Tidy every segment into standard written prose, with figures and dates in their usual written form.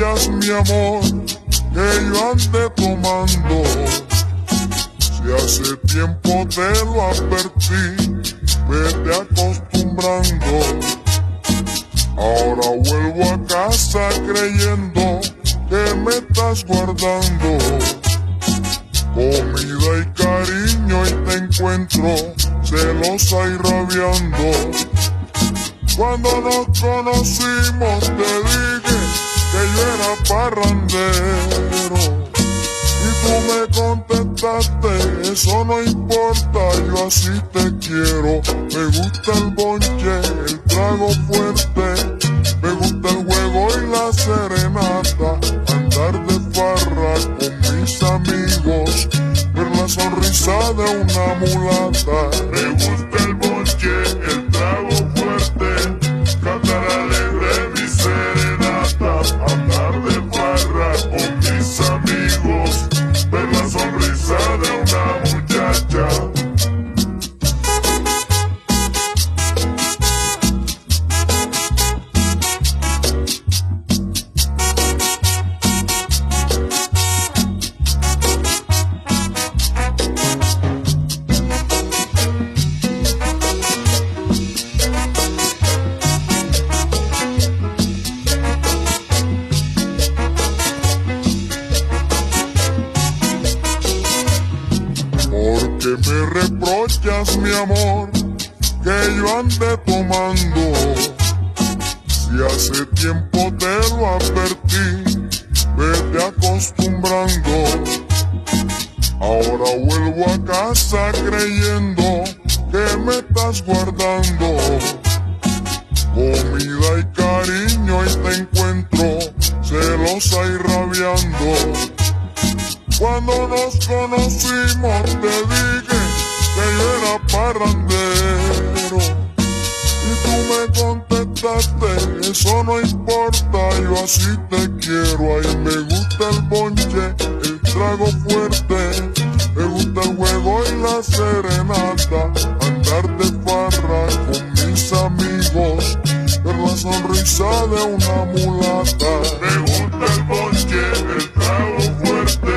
reprochas, mi amor, que yo ande tomando. Si hace tiempo te lo advertí, vete acostumbrando. Ahora vuelvo a casa creyendo que me estás guardando comida y cariño, y te encuentro celosa y rabiando. Cuando nos conocimos te dije que yo era parrandero, y tú me contestaste, eso no importa, yo así te quiero. Me gusta el bonche, el trago fuerte, me gusta el juego y la serenata, andar de farra con mis amigos, ver la sonrisa de una mulata. Me gusta el bonche, el trago fuerte, cantar alegre mi serenata, andar de farra con mis amigos, ver la sonrisa de una muchacha. Porque me reprochas, mi amor, que yo ande tomando. Si hace tiempo te lo advertí, vete acostumbrando. Ahora vuelvo a casa creyendo que me estás guardando comida y cariño, y te encuentro celosa y rabiando. Cuando nos conocimos te dije que yo era parrandero, y tú me contestaste, eso no importa, yo así te quiero. Ay, me gusta el bonche, el trago fuerte, me gusta el juego y la serenata, andar de farra con mis amigos, ver la sonrisa de una mulata. Me gusta el bonche, el trago fuerte,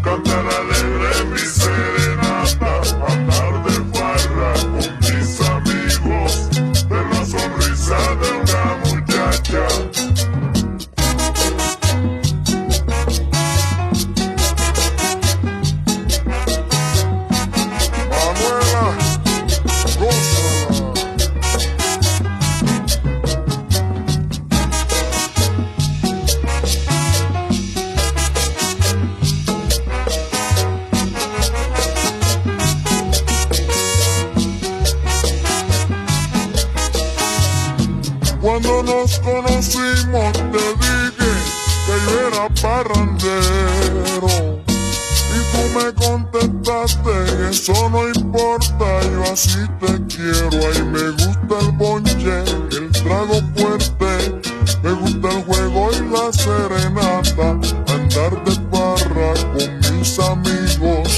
cantar alegre mi serenata, andar de farra con mis amigos, ver la sonrisa de una muchacha. Manuela, gózala. Cuando nos conocimos te dije que yo era parrandero, y tú me contestaste, eso no importa, yo así te quiero. Ay, me gusta el bonche, el trago fuerte, me gusta el juego y la serenata, andar de farra con mis amigos,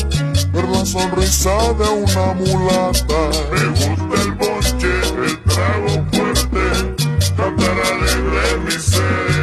ver la sonrisa de una mulata. Me gusta el bonche, el trago fuerte, cantar alegre mi serenata,